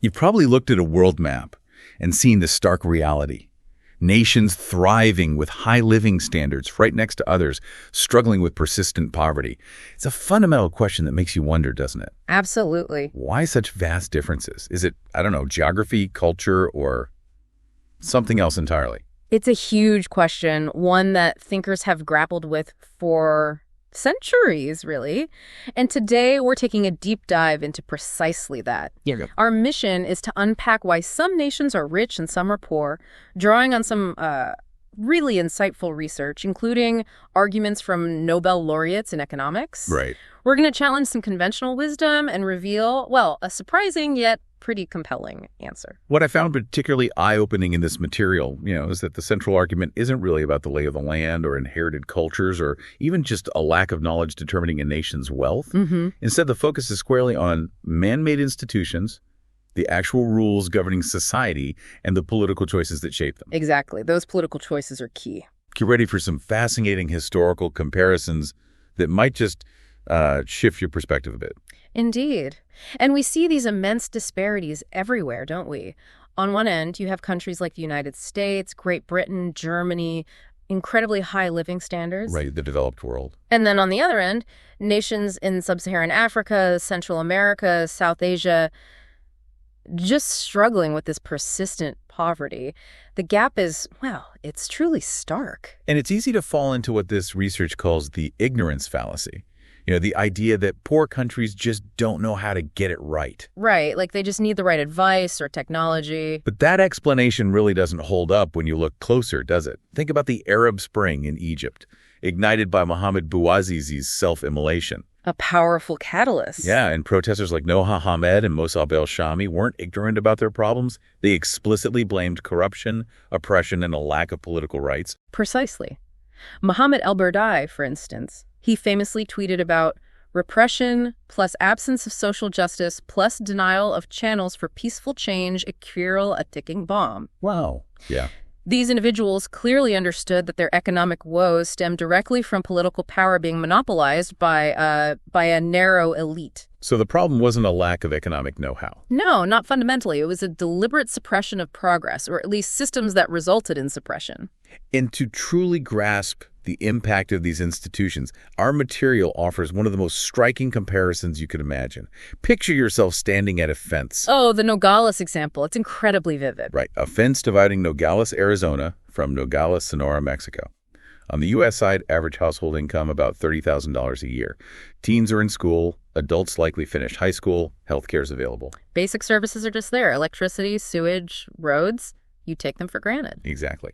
You've probably looked at a world map and seen the stark reality. Nations thriving with high living standards right next to others struggling with persistent poverty. It's a fundamental question that makes you wonder, doesn't it? Absolutely. Why such vast differences? Is it, I don't know, geography, culture, or something else entirely? It's a huge question, one that thinkers have grappled with for centuries, really. And today we're taking a deep dive into precisely that. Yeah. Our mission is to unpack why some nations are rich and some are poor, drawing on some really insightful research, including arguments from Nobel laureates in economics. Right. We're going to challenge some conventional wisdom and reveal, well, a surprising yet pretty compelling answer. What I found particularly eye-opening in this material, is that the central argument isn't really about the lay of the land or inherited cultures or even just a lack of knowledge determining a nation's wealth. Instead, the focus is squarely on man-made institutions, the actual rules governing society, and the political choices that shape them. Exactly. Those political choices are key. Get ready for some fascinating historical comparisons that might just shift your perspective a bit. Indeed. And we see these immense disparities everywhere, don't we? On one end, you have countries like the United States, Great Britain, Germany, incredibly high living standards. Right, the developed world. And then on the other end, nations in sub-Saharan Africa, Central America, South Asia, just struggling with this persistent poverty. The gap is, well, it's truly stark. And it's easy to fall into what this research calls the ignorance fallacy. The idea that poor countries just don't know how to get it right. Right, like they just need the right advice or technology. But that explanation really doesn't hold up when you look closer, does it? Think about the Arab Spring in Egypt, ignited by Mohammed Bouazizi's self-immolation. A powerful catalyst. Yeah, and protesters like Noha Hamed and Mossab el-Shami weren't ignorant about their problems. They explicitly blamed corruption, oppression, and a lack of political rights. Precisely. Mohammed el-Bardai, for instance, he famously tweeted about repression plus absence of social justice plus denial of channels for peaceful change equal a ticking bomb. Wow. Yeah. These individuals clearly understood that their economic woes stemmed directly from political power being monopolized by a narrow elite. So the problem wasn't a lack of economic know-how. No, not fundamentally. It was a deliberate suppression of progress, or at least systems that resulted in suppression. And to truly grasp the impact of these institutions, our material offers one of the most striking comparisons you could imagine. Picture yourself standing at a fence. Oh, the Nogales example. It's incredibly vivid. Right. A fence dividing Nogales, Arizona from Nogales, Sonora, Mexico. On the U.S. side, average household income about $30,000 a year. Teens are in school. Adults likely finished high school. Healthcare is available. Basic services are just there. Electricity, sewage, roads. You take them for granted. Exactly.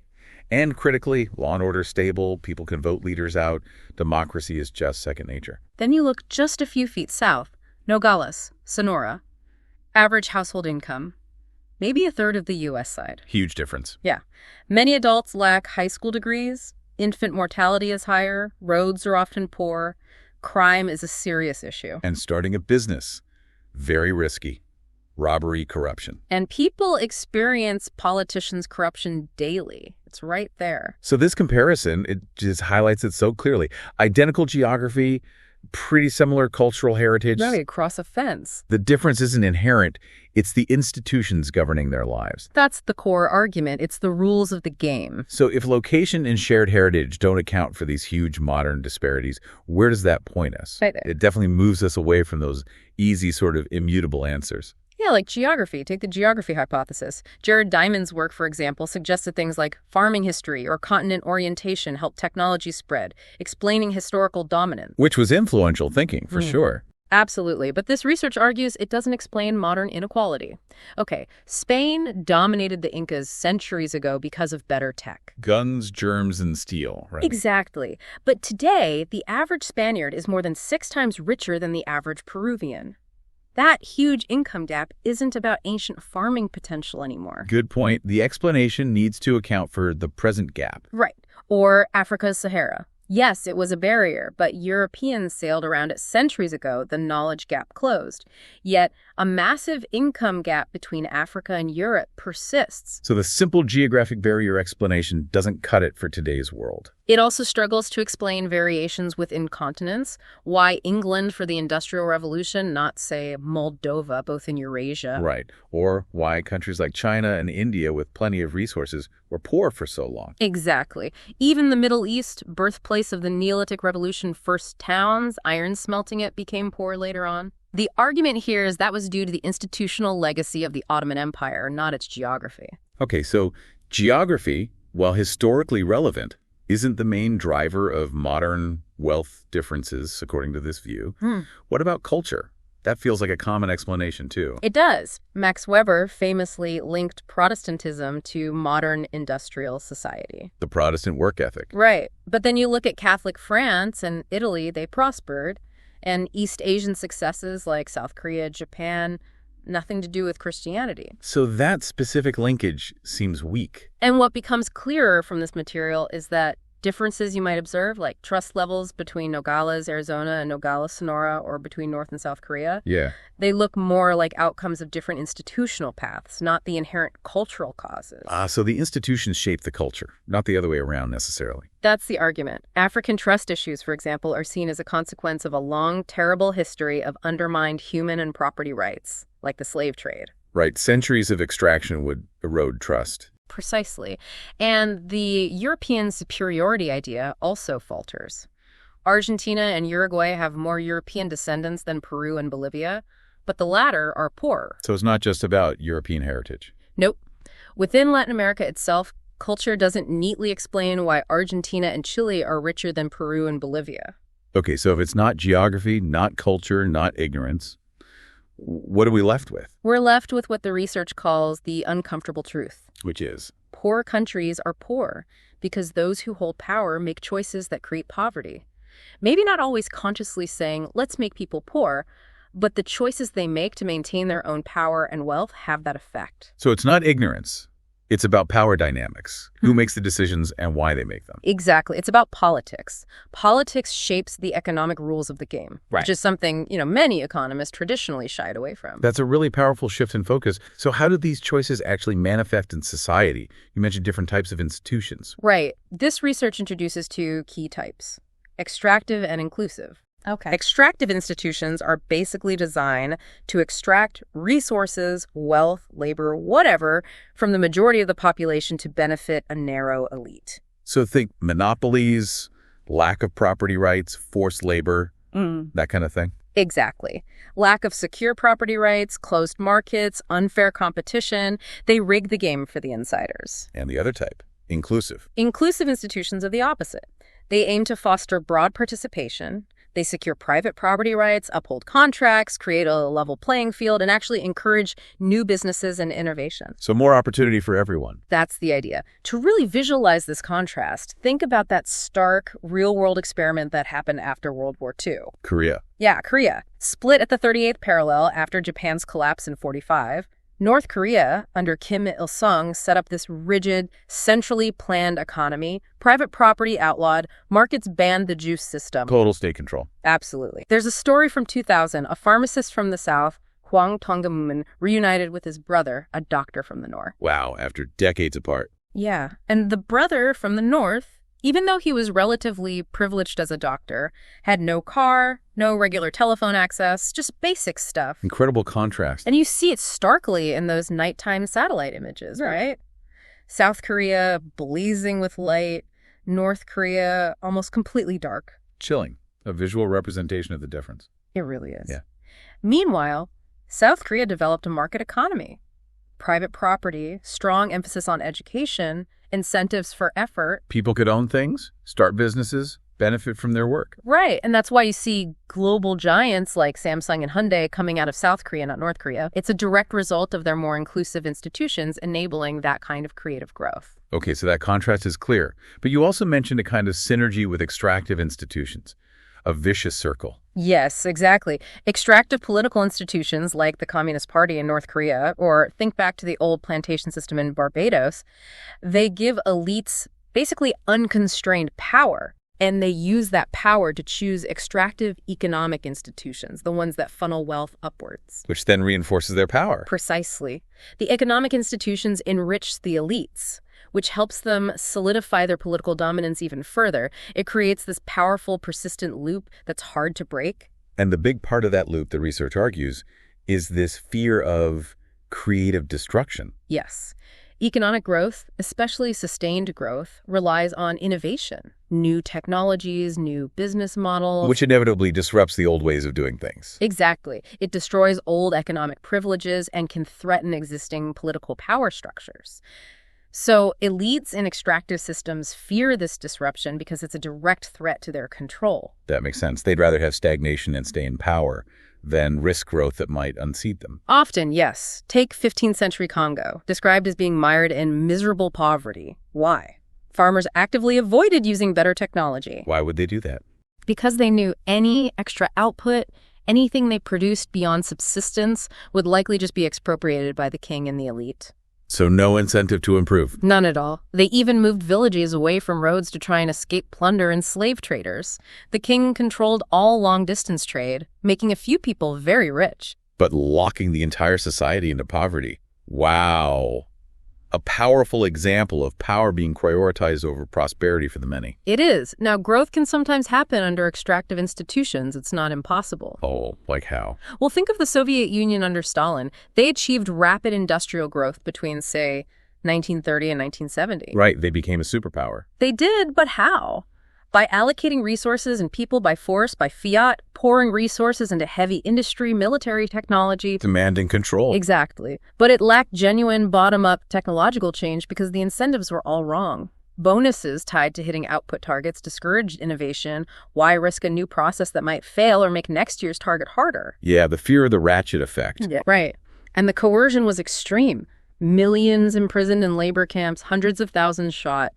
And critically, law and order stable, people can vote leaders out, democracy is just second nature. Then you look just a few feet south, Nogales, Sonora. Average household income, maybe a third of the U.S. side. Huge difference. Yeah. Many adults lack high school degrees, infant mortality is higher, roads are often poor, crime is a serious issue. And starting a business, very risky. Robbery, corruption. And people experience politicians' corruption daily. It's right there. So this comparison, it just highlights it so clearly. Identical geography, pretty similar cultural heritage. Right, across a fence. The difference isn't inherent. It's the institutions governing their lives. That's the core argument. It's the rules of the game. So if location and shared heritage don't account for these huge modern disparities, where does that point us? Right there. It definitely moves us away from those easy sort of immutable answers. Yeah, like geography. Take the geography hypothesis. Jared Diamond's work, for example, suggested things like farming history or continent orientation help technology spread, explaining historical dominance. Which was influential thinking, for sure. Absolutely. But this research argues it doesn't explain modern inequality. Okay, Spain dominated the Incas centuries ago because of better tech. Guns, germs, and steel, right? Exactly. But today, the average Spaniard is more than 6 times richer than the average Peruvian. That huge income gap isn't about ancient farming potential anymore. Good point. The explanation needs to account for the present gap. Right. Or Africa's Sahara. Yes, it was a barrier, but Europeans sailed around it centuries ago. The knowledge gap closed. Yet, a massive income gap between Africa and Europe persists. So the simple geographic barrier explanation doesn't cut it for today's world. It also struggles to explain variations within continents, why England for the Industrial Revolution, not, say, Moldova, both in Eurasia. Right. Or why countries like China and India with plenty of resources were poor for so long. Exactly. Even the Middle East, birthplace of the Neolithic Revolution, first towns, iron smelting it, became poor later on. The argument here is that was due to the institutional legacy of the Ottoman Empire, not its geography. Okay, so geography, while historically relevant, isn't the main driver of modern wealth differences, according to this view. What about culture? That feels like a common explanation, too. It does. Max Weber famously linked Protestantism to modern industrial society. The Protestant work ethic. Right. But then you look at Catholic France and Italy, they prospered. And East Asian successes like South Korea, Japan, nothing to do with Christianity. So that specific linkage seems weak. And what becomes clearer from this material is that differences you might observe, like trust levels between Nogales, Arizona and Nogales, Sonora, or between North and South Korea, they look more like outcomes of different institutional paths, not the inherent cultural causes. So the institutions shape the culture, not the other way around necessarily. That's the argument. African trust issues, for example, are seen as a consequence of a long, terrible history of undermined human and property rights, like the slave trade. Right. Centuries of extraction would erode trust. Precisely. And the European superiority idea also falters. Argentina and Uruguay have more European descendants than Peru and Bolivia, but the latter are poorer. So it's not just about European heritage. Nope. Within Latin America itself, culture doesn't neatly explain why Argentina and Chile are richer than Peru and Bolivia. Okay, so if it's not geography, not culture, not ignorance, what are we left with? We're left with what the research calls the uncomfortable truth. Which is? Poor countries are poor because those who hold power make choices that create poverty. Maybe not always consciously saying, let's make people poor, but the choices they make to maintain their own power and wealth have that effect. So it's not ignorance. It's about power dynamics, who makes the decisions and why they make them. Exactly. It's about politics. Politics shapes the economic rules of the game, which is something, many economists traditionally shied away from. That's a really powerful shift in focus. So how do these choices actually manifest in society? You mentioned different types of institutions. Right. This research introduces two key types, extractive and inclusive. Okay. Extractive institutions are basically designed to extract resources, wealth, labor, whatever, from the majority of the population to benefit a narrow elite. So think monopolies, lack of property rights, forced labor, that kind of thing. Exactly. Lack of secure property rights, closed markets, unfair competition. They rig the game for the insiders. And the other type, inclusive. Inclusive institutions are the opposite. They aim to foster broad participation. They secure private property rights, uphold contracts, create a level playing field, and actually encourage new businesses and innovation. So more opportunity for everyone. That's the idea. To really visualize this contrast, think about that stark, real-world experiment that happened after World War II. Korea. Yeah, Korea. Split at the 38th parallel after Japan's collapse in 1945. North Korea, under Kim Il-sung, set up this rigid, centrally planned economy. Private property outlawed, markets banned the juice system. Total state control. Absolutely. There's a story from 2000. A pharmacist from the South, Hwang Tonggamun, reunited with his brother, a doctor from the North. Wow, after decades apart. Yeah, and the brother from the North, even though he was relatively privileged as a doctor, had no car, no regular telephone access, just basic stuff. Incredible contrast. And you see it starkly in those nighttime satellite images, right? South Korea blazing with light, North Korea almost completely dark. Chilling. A visual representation of the difference. It really is. Yeah. Meanwhile, South Korea developed a market economy. Private property, strong emphasis on education, incentives for effort. People could own things, start businesses, benefit from their work. Right, and that's why you see global giants like Samsung and Hyundai coming out of South Korea, not North Korea. It's a direct result of their more inclusive institutions enabling that kind of creative growth. Okay, so that contrast is clear. But you also mentioned a kind of synergy with extractive institutions, a vicious circle. Yes, exactly. Extractive political institutions like the Communist Party in North Korea, or think back to the old plantation system in Barbados, they give elites basically unconstrained power. And they use that power to choose extractive economic institutions, the ones that funnel wealth upwards. Which then reinforces their power. Precisely. The economic institutions enrich the elites, which helps them solidify their political dominance even further. It creates this powerful, persistent loop that's hard to break. And the big part of that loop, the research argues, is this fear of creative destruction. Yes. Economic growth, especially sustained growth, relies on innovation, new technologies, new business models. Which inevitably disrupts the old ways of doing things. Exactly. It destroys old economic privileges and can threaten existing political power structures. So elites in extractive systems fear this disruption because it's a direct threat to their control. That makes sense. They'd rather have stagnation and stay in power than risk growth that might unseat them. Often, yes. Take 15th century Congo, described as being mired in miserable poverty. Why? Farmers actively avoided using better technology. Why would they do that? Because they knew any extra output, anything they produced beyond subsistence, would likely just be expropriated by the king and the elite. So no incentive to improve. None at all. They even moved villages away from roads to try and escape plunder and slave traders. The king controlled all long-distance trade, making a few people very rich. But locking the entire society into poverty. Wow. A powerful example of power being prioritized over prosperity for the many. It is. Now, growth can sometimes happen under extractive institutions. It's not impossible. Oh, like how? Well, think of the Soviet Union under Stalin. They achieved rapid industrial growth between, say, 1930 and 1970. Right, they became a superpower. They did, but how? By allocating resources and people by force, by fiat, pouring resources into heavy industry, military technology. Demanding control. Exactly. But it lacked genuine bottom-up technological change because the incentives were all wrong. Bonuses tied to hitting output targets discouraged innovation. Why risk a new process that might fail or make next year's target harder? Yeah, the fear of the ratchet effect. Yeah, right. And the coercion was extreme. Millions imprisoned in labor camps, hundreds of thousands shot.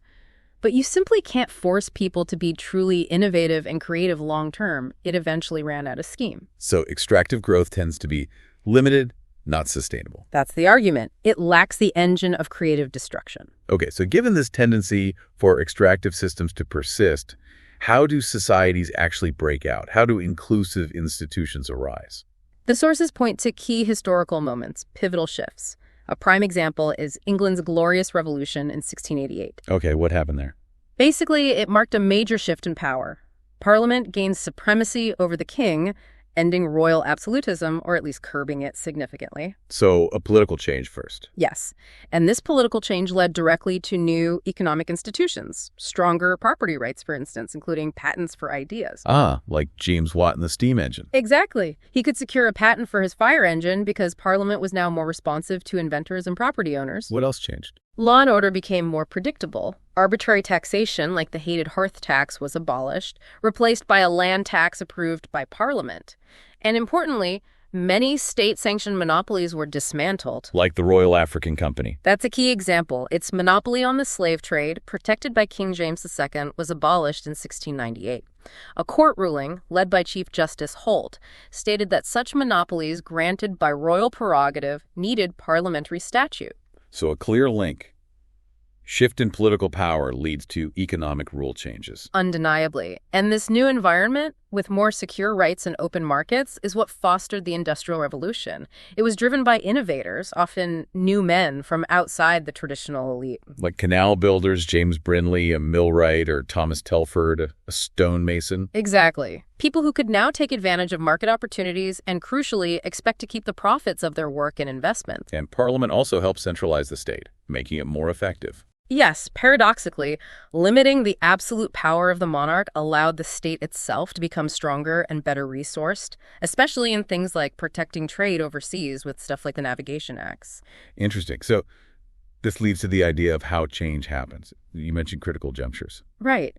But you simply can't force people to be truly innovative and creative long-term. It eventually ran out of steam. So extractive growth tends to be limited, not sustainable. That's the argument. It lacks the engine of creative destruction. Okay, so given this tendency for extractive systems to persist, how do societies actually break out? How do inclusive institutions arise? The sources point to key historical moments, pivotal shifts. A prime example is England's Glorious Revolution in 1688. Okay, what happened there? Basically, it marked a major shift in power. Parliament gained supremacy over the king, ending royal absolutism, or at least curbing it significantly. So a political change first. Yes. And this political change led directly to new economic institutions, stronger property rights, for instance, including patents for ideas. Ah, like James Watt and the steam engine. Exactly. He could secure a patent for his fire engine because Parliament was now more responsive to inventors and property owners. What else changed? Law and order became more predictable. Arbitrary taxation, like the hated hearth tax, was abolished, replaced by a land tax approved by Parliament. And importantly, many state-sanctioned monopolies were dismantled. Like the Royal African Company. That's a key example. Its monopoly on the slave trade, protected by King James II, was abolished in 1698. A court ruling, led by Chief Justice Holt, stated that such monopolies granted by royal prerogative needed parliamentary statute. So a clear link. Shift in political power leads to economic rule changes. Undeniably. And this new environment, with more secure rights and open markets, is what fostered the Industrial Revolution. It was driven by innovators, often new men from outside the traditional elite. Like canal builders, James Brindley, a millwright, or Thomas Telford, a stonemason. Exactly. People who could now take advantage of market opportunities and, crucially, expect to keep the profits of their work and investment. And Parliament also helped centralize the state, making it more effective. Yes, paradoxically, limiting the absolute power of the monarch allowed the state itself to become stronger and better resourced, especially in things like protecting trade overseas with stuff like the Navigation Acts. Interesting. So this leads to the idea of how change happens. You mentioned critical junctures. Right.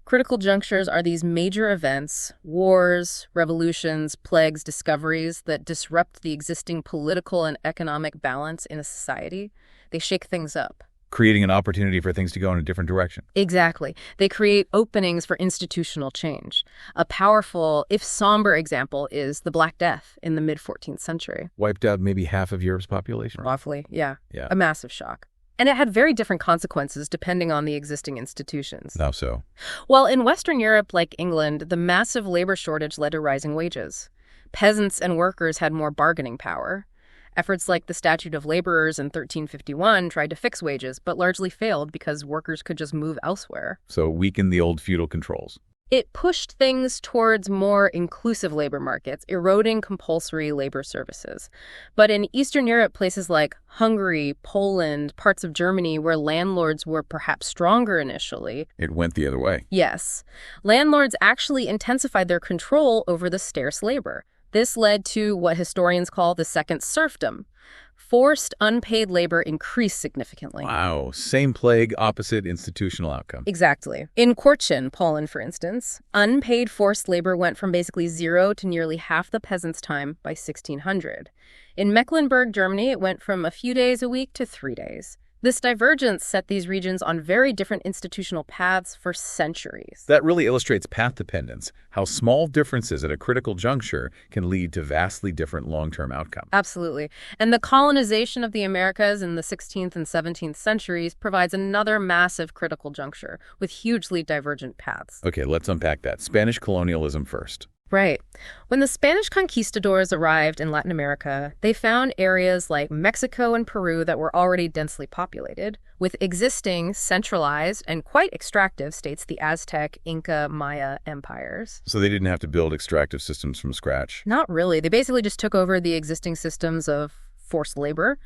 Critical junctures are these major events, wars, revolutions, plagues, discoveries that disrupt the existing political and economic balance in a society. They shake things up. Creating an opportunity for things to go in a different direction. Exactly. They create openings for institutional change. A powerful, if somber example is the Black Death in the mid-14th century. Wiped out maybe half of Europe's population. Roughly, yeah. Yeah. A massive shock. And it had very different consequences depending on the existing institutions. How so? Well, in Western Europe, like England, the massive labor shortage led to rising wages. Peasants and workers had more bargaining power. Efforts like the Statute of Laborers in 1351 tried to fix wages, but largely failed because workers could just move elsewhere. So weaken the old feudal controls. It pushed things towards more inclusive labor markets, eroding compulsory labor services. But in Eastern Europe, places like Hungary, Poland, parts of Germany, where landlords were perhaps stronger initially. It went the other way. Yes. Landlords actually intensified their control over the scarce labor. This led to what historians call the second serfdom. Forced unpaid labor increased significantly. Wow. Same plague, opposite institutional outcome. Exactly. In Cochin, Poland, for instance, unpaid forced labor went from basically zero to nearly half the peasants' time by 1600. In Mecklenburg, Germany, it went from a few days a week to 3 days. This divergence set these regions on very different institutional paths for centuries. That really illustrates path dependence, how small differences at a critical juncture can lead to vastly different long-term outcomes. Absolutely. And the colonization of the Americas in the 16th and 17th centuries provides another massive critical juncture with hugely divergent paths. Okay, let's unpack that. Spanish colonialism first. Right. When the Spanish conquistadors arrived in Latin America, they found areas like Mexico and Peru that were already densely populated, with existing centralized and quite extractive states, the Aztec, Inca, Maya empires. So they didn't have to build extractive systems from scratch. Not really. They basically just took over the existing systems of forced labor,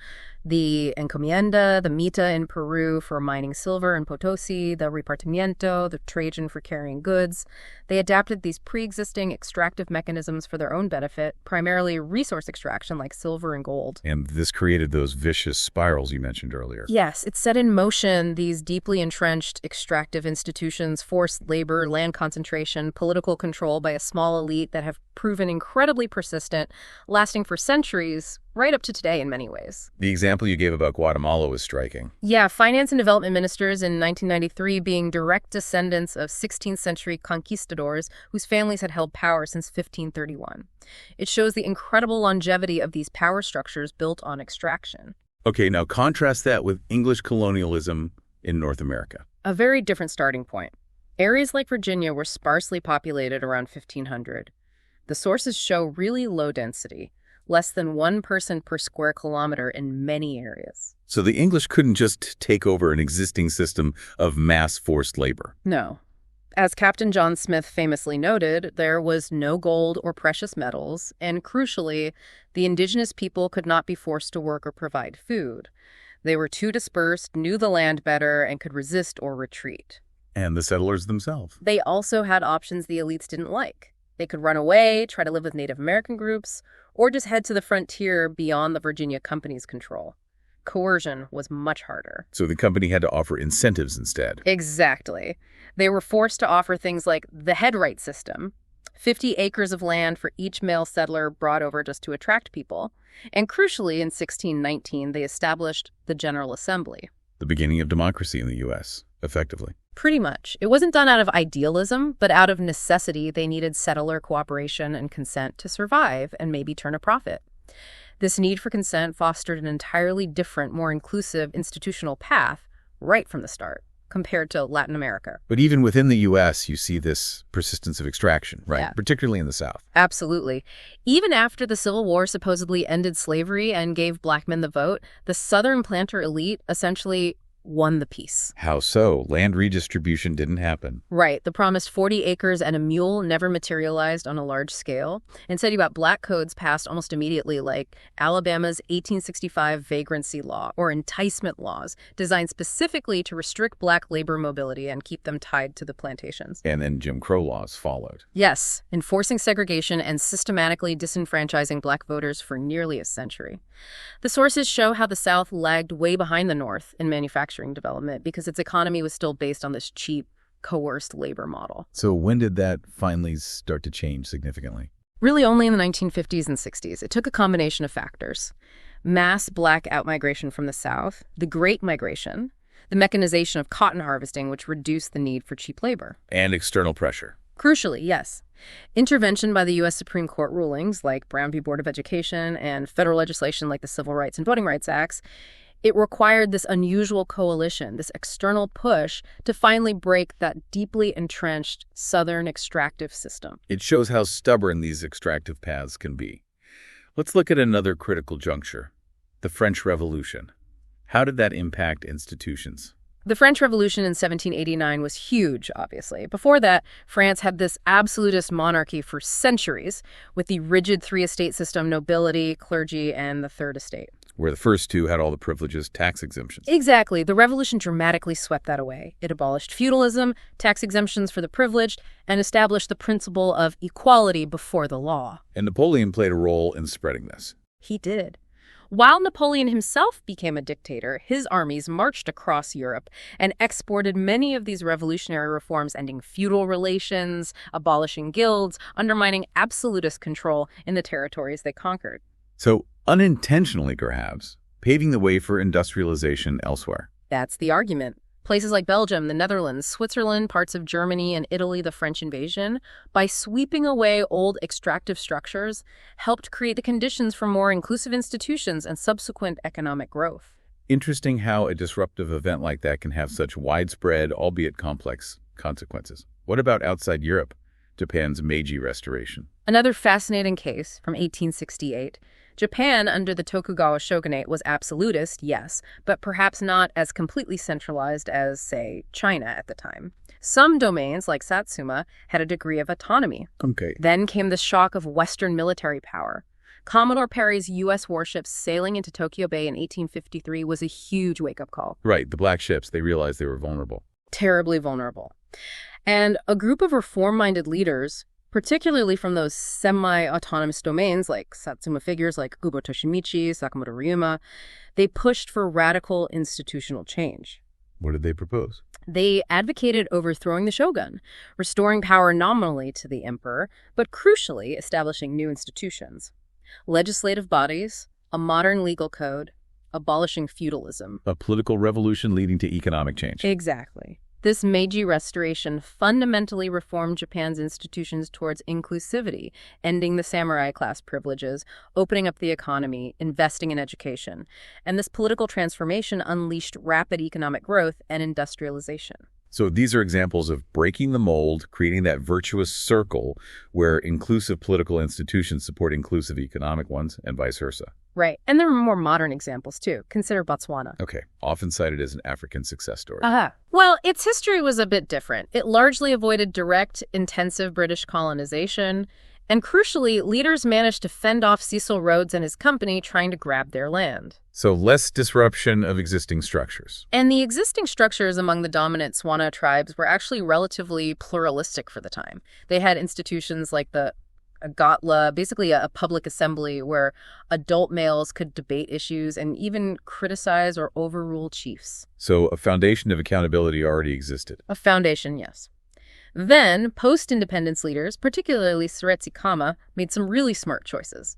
the encomienda, the mita in Peru for mining silver in Potosi, the repartimiento, the Trajan for carrying goods. They adapted these pre-existing extractive mechanisms for their own benefit, primarily resource extraction like silver and gold. And this created those vicious spirals you mentioned earlier. Yes, it set in motion these deeply entrenched extractive institutions, forced labor, land concentration, political control by a small elite that have proven incredibly persistent, lasting for centuries, right up to today in many ways. The example you gave about Guatemala was striking. Yeah, finance and development ministers in 1993 being direct descendants of 16th century conquistadors whose families had held power since 1531. It shows the incredible longevity of these power structures built on extraction. Okay, now contrast that with English colonialism in North America. A very different starting point. Areas like Virginia were sparsely populated around 1500. The sources show really low density, less than 1 person per square kilometer in many areas. So the English couldn't just take over an existing system of mass forced labor. No. As Captain John Smith famously noted, there was no gold or precious metals, and crucially, the indigenous people could not be forced to work or provide food. They were too dispersed, knew the land better, and could resist or retreat. And the settlers themselves. They also had options the elites didn't like. They could run away, try to live with Native American groups, or just head to the frontier beyond the Virginia Company's control. Coercion was much harder. So the company had to offer incentives instead. Exactly. They were forced to offer things like the headright system, 50 acres of land for each male settler brought over just to attract people. And crucially, in 1619, they established the General Assembly. The beginning of democracy in the U.S., effectively. Pretty much. It wasn't done out of idealism, but out of necessity. They needed settler cooperation and consent to survive and maybe turn a profit. This need for consent fostered an entirely different, more inclusive institutional path right from the start compared to Latin America. But even within the U.S., you see this persistence of extraction, right? Yeah. Particularly in the South. Absolutely. Even after the Civil War supposedly ended slavery and gave black men the vote, the Southern planter elite essentially won the peace. How so? Land redistribution didn't happen. Right. The promised 40 acres and a mule never materialized on a large scale. Instead, you got black codes passed almost immediately, like Alabama's 1865 vagrancy law or enticement laws, designed specifically to restrict black labor mobility and keep them tied to the plantations. And then Jim Crow laws followed. Yes, enforcing segregation and systematically disenfranchising black voters for nearly a century. The sources show how the South lagged way behind the North in manufacturing development because its economy was still based on this cheap, coerced labor model. So when did that finally start to change significantly? Really only in the 1950s and 60s. It took a combination of factors. Mass black outmigration from the South, the Great Migration, the mechanization of cotton harvesting, which reduced the need for cheap labor. And external pressure. Crucially, yes. Intervention by the U.S. Supreme Court rulings like Brown v. Board of Education and federal legislation like the Civil Rights and Voting Rights Acts, It required this unusual coalition, this external push, to finally break that deeply entrenched Southern extractive system. It shows how stubborn these extractive paths can be. Let's look at another critical juncture, the French Revolution. How did that impact institutions? The French Revolution in 1789 was huge, obviously. Before that, France had this absolutist monarchy for centuries, with the rigid three-estate system, nobility, clergy, and the third estate. Where the first two had all the privileges, tax exemptions. Exactly. The revolution dramatically swept that away. It abolished feudalism, tax exemptions for the privileged, and established the principle of equality before the law. And Napoleon played a role in spreading this. He did. While Napoleon himself became a dictator, his armies marched across Europe and exported many of these revolutionary reforms, ending feudal relations, abolishing guilds, undermining absolutist control in the territories they conquered. So, unintentionally perhaps, paving the way for industrialization elsewhere. That's the argument. Places like Belgium, the Netherlands, Switzerland, parts of Germany, and Italy, the French invasion, by sweeping away old extractive structures, helped create the conditions for more inclusive institutions and subsequent economic growth. Interesting how a disruptive event like that can have such widespread, albeit complex, consequences. What about outside Europe? Japan's Meiji Restoration. Another fascinating case from 1868. Japan, under the Tokugawa shogunate, was absolutist, yes, but perhaps not as completely centralized as, say, China at the time. Some domains, like Satsuma, had a degree of autonomy. Okay. Then came the shock of Western military power. Commodore Perry's U.S. warships sailing into Tokyo Bay in 1853 was a huge wake-up call. Right, the black ships, they realized they were vulnerable. Terribly vulnerable. And a group of reform-minded leaders, particularly from those semi-autonomous domains like Satsuma figures like Ubo Toshimichi, Sakamoto Ryuma, they pushed for radical institutional change. What did they propose? They advocated overthrowing the shogun, restoring power nominally to the emperor, but crucially establishing new institutions. Legislative bodies, a modern legal code, abolishing feudalism. A political revolution leading to economic change. Exactly. This Meiji Restoration fundamentally reformed Japan's institutions towards inclusivity, ending the samurai class privileges, opening up the economy, investing in education. And this political transformation unleashed rapid economic growth and industrialization. So these are examples of breaking the mold, creating that virtuous circle where inclusive political institutions support inclusive economic ones and vice versa. Right. And there are more modern examples, too. Consider Botswana. Okay. Often cited as an African success story. Well, its history was a bit different. It largely avoided direct, intensive British colonization. And crucially, leaders managed to fend off Cecil Rhodes and his company trying to grab their land. So less disruption of existing structures. And the existing structures among the dominant Swana tribes were actually relatively pluralistic for the time. They had institutions like the Agatla, basically a public assembly where adult males could debate issues and even criticize or overrule chiefs. So a foundation of accountability already existed. A foundation, yes. Then, post-independence leaders, particularly Seretse Khama, made some really smart choices.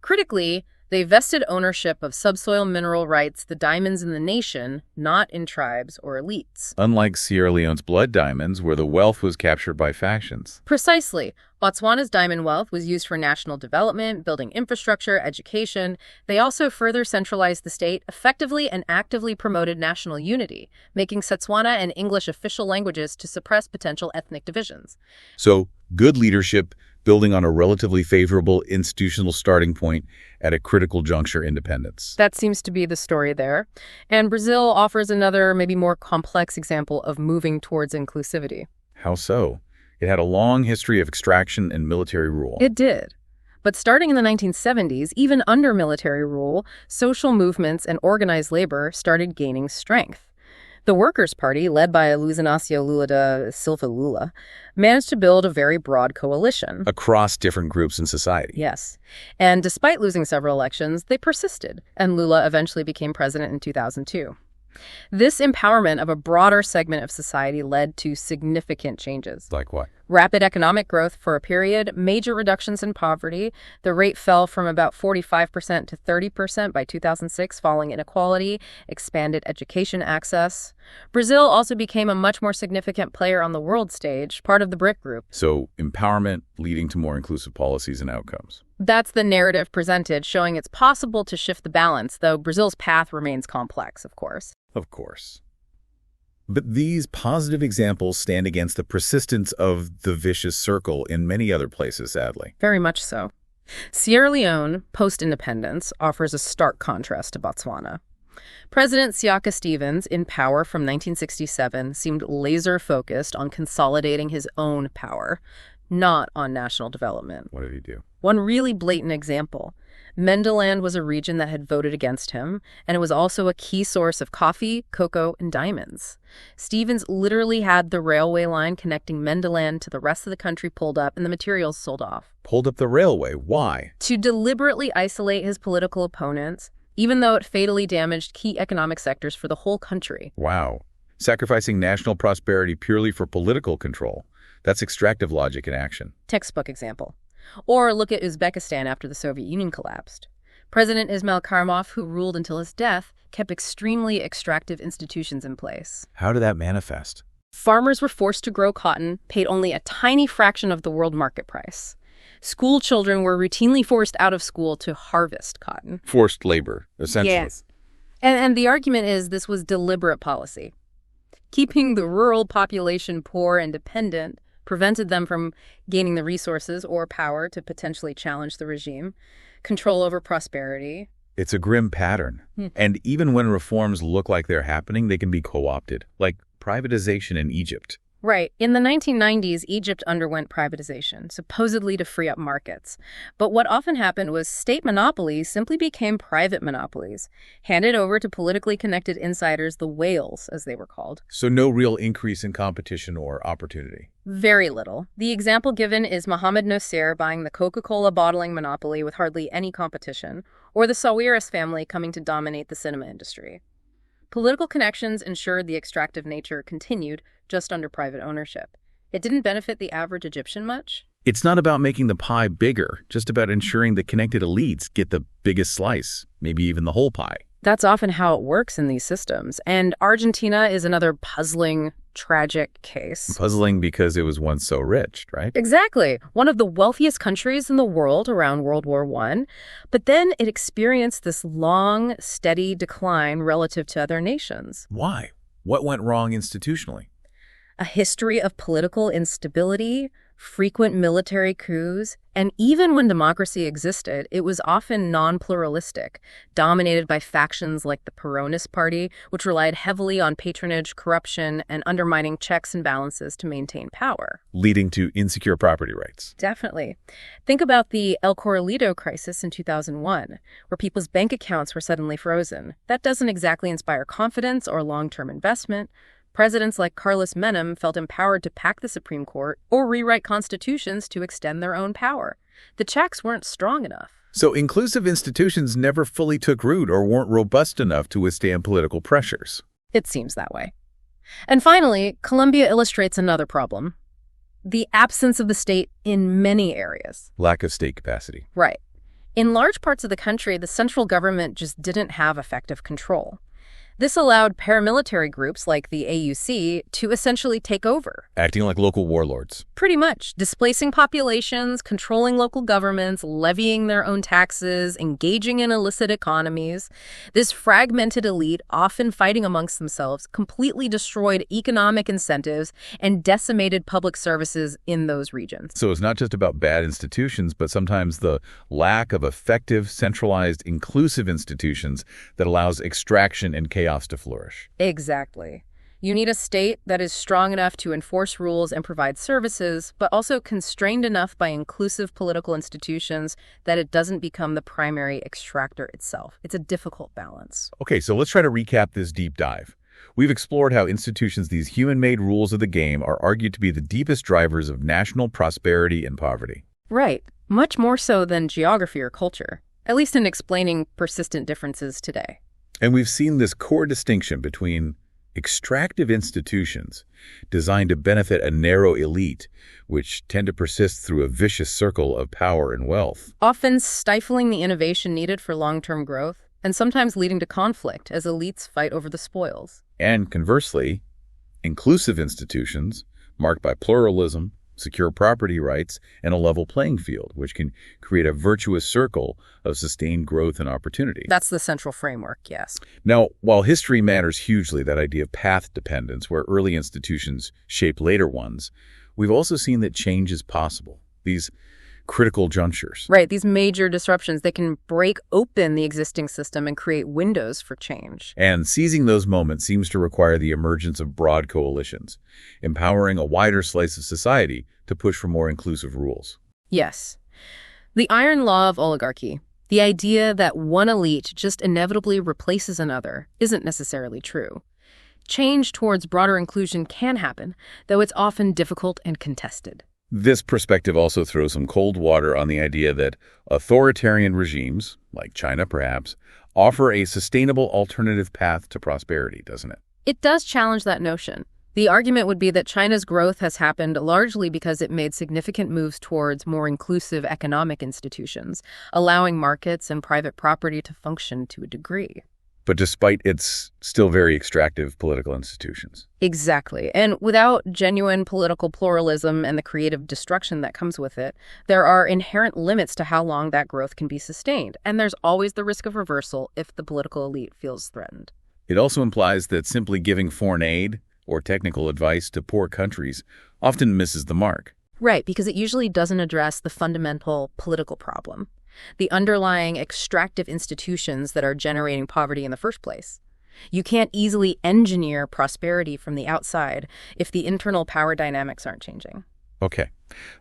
Critically, they vested ownership of subsoil mineral rights, the diamonds in the nation, not in tribes or elites. Unlike Sierra Leone's blood diamonds, where the wealth was captured by factions. Precisely. Botswana's diamond wealth was used for national development, building infrastructure, education. They also further centralized the state, effectively and actively promoted national unity, making Setswana and English official languages to suppress potential ethnic divisions. So, good leadership building on a relatively favorable institutional starting point at a critical juncture independence. That seems to be the story there. And Brazil offers another, maybe more complex example of moving towards inclusivity. How so? It had a long history of extraction and military rule. It did. But starting in the 1970s, even under military rule, social movements and organized labor started gaining strength. The Workers' Party, led by Luiz Inácio Lula da Silva Lula, managed to build a very broad coalition. Across different groups in society. Yes. And despite losing several elections, they persisted, and Lula eventually became president in 2002. This empowerment of a broader segment of society led to significant changes. Like what? Rapid economic growth for a period, major reductions in poverty. The rate fell from about 45% to 30% by 2006, falling inequality, expanded education access. Brazil also became a much more significant player on the world stage, part of the BRIC group. So empowerment leading to more inclusive policies and outcomes. That's the narrative presented, showing it's possible to shift the balance, though Brazil's path remains complex, of course. Of course. But these positive examples stand against the persistence of the vicious circle in many other places, sadly. Very much so. Sierra Leone, post-independence, offers a stark contrast to Botswana. President Siaka Stevens, in power from 1967, seemed laser-focused on consolidating his own power, not on national development. What did he do? One really blatant example. Mendeland was a region that had voted against him, and it was also a key source of coffee, cocoa, and diamonds. Stevens literally had the railway line connecting Mendeland to the rest of the country pulled up and the materials sold off. Pulled up the railway. Why? To deliberately isolate his political opponents, even though it fatally damaged key economic sectors for the whole country. Wow. Sacrificing national prosperity purely for political control. That's extractive logic in action. Textbook example. Or look at Uzbekistan after the Soviet Union collapsed. President Ismail Karimov, who ruled until his death, kept extremely extractive institutions in place. How did that manifest? Farmers were forced to grow cotton, paid only a tiny fraction of the world market price. School children were routinely forced out of school to harvest cotton. Forced labor, essentially. Yes. And the argument is this was deliberate policy. Keeping the rural population poor and dependent prevented them from gaining the resources or power to potentially challenge the regime, control over prosperity. It's a grim pattern. And even when reforms look like they're happening, they can be co-opted, like privatization in Egypt. Right. In the 1990s, Egypt underwent privatization, supposedly to free up markets. But what often happened was state monopolies simply became private monopolies, handed over to politically connected insiders, the whales, as they were called. So no real increase in competition or opportunity. Very little. The example given is Mohamed Nasser buying the Coca-Cola bottling monopoly with hardly any competition, or the Sawiris family coming to dominate the cinema industry. Political connections ensured the extractive nature continued, just under private ownership. It didn't benefit the average Egyptian much. It's not about making the pie bigger, just about ensuring the connected elites get the biggest slice, maybe even the whole pie. That's often how it works in these systems. And Argentina is another puzzling, tragic case. Puzzling because it was once so rich, right? Exactly. One of the wealthiest countries in the world around World War I. But then it experienced this long, steady decline relative to other nations. Why? What went wrong institutionally? A history of political instability, frequent military coups, and even when democracy existed, it was often non-pluralistic, dominated by factions like the Peronist Party, which relied heavily on patronage, corruption, and undermining checks and balances to maintain power. Leading to insecure property rights. Definitely. Think about the El Corralito crisis in 2001, where people's bank accounts were suddenly frozen. That doesn't exactly inspire confidence or long-term investment. Presidents like Carlos Menem felt empowered to pack the Supreme Court or rewrite constitutions to extend their own power. The checks weren't strong enough. So inclusive institutions never fully took root or weren't robust enough to withstand political pressures. It seems that way. And finally, Colombia illustrates another problem. The absence of the state in many areas. Lack of state capacity. Right. In large parts of the country, the central government just didn't have effective control. This allowed paramilitary groups like the AUC to essentially take over. Acting like local warlords. Pretty much. Displacing populations, controlling local governments, levying their own taxes, engaging in illicit economies. This fragmented elite, often fighting amongst themselves, completely destroyed economic incentives and decimated public services in those regions. So it's not just about bad institutions, but sometimes the lack of effective, centralized, inclusive institutions that allows extraction and chaos to flourish. Exactly. You need a state that is strong enough to enforce rules and provide services, but also constrained enough by inclusive political institutions that it doesn't become the primary extractor itself. It's a difficult balance. Okay, so let's try to recap this deep dive. We've explored how institutions, these human-made rules of the game, are argued to be the deepest drivers of national prosperity and poverty. Right. Much more so than geography or culture, at least in explaining persistent differences today. And we've seen this core distinction between extractive institutions designed to benefit a narrow elite, which tend to persist through a vicious circle of power and wealth. Often stifling the innovation needed for long-term growth, and sometimes leading to conflict as elites fight over the spoils. And conversely, inclusive institutions, marked by pluralism, secure property rights, and a level playing field, which can create a virtuous circle of sustained growth and opportunity. That's the central framework, yes. Now, while history matters hugely, that idea of path dependence, where early institutions shape later ones, we've also seen that change is possible. These critical junctures. Right, these major disruptions, they can break open the existing system and create windows for change. And seizing those moments seems to require the emergence of broad coalitions, empowering a wider slice of society to push for more inclusive rules. Yes. The iron law of oligarchy, the idea that one elite just inevitably replaces another, isn't necessarily true. Change towards broader inclusion can happen, though it's often difficult and contested. This perspective also throws some cold water on the idea that authoritarian regimes, like China perhaps, offer a sustainable alternative path to prosperity, doesn't it? It does challenge that notion. The argument would be that China's growth has happened largely because it made significant moves towards more inclusive economic institutions, allowing markets and private property to function to a degree. But despite its still very extractive political institutions. Exactly. And without genuine political pluralism and the creative destruction that comes with it, there are inherent limits to how long that growth can be sustained. And there's always the risk of reversal if the political elite feels threatened. It also implies that simply giving foreign aid or technical advice to poor countries often misses the mark. Right, because it usually doesn't address the fundamental political problem, the underlying extractive institutions that are generating poverty in the first place. You can't easily engineer prosperity from the outside if the internal power dynamics aren't changing. Okay,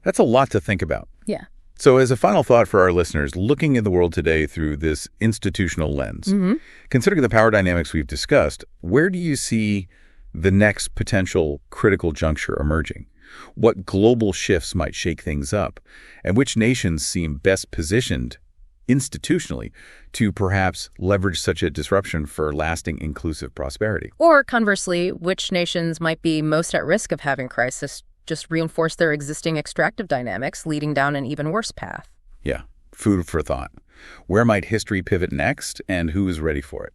that's a lot to think about. Yeah. So as a final thought for our listeners, looking at the world today through this institutional lens, considering the power dynamics we've discussed, where do you see the next potential critical juncture emerging? What global shifts might shake things up? And which nations seem best positioned institutionally to perhaps leverage such a disruption for lasting inclusive prosperity? Or conversely, which nations might be most at risk of having crisis just reinforce their existing extractive dynamics, leading down an even worse path? Yeah, food for thought. Where might history pivot next, and who is ready for it?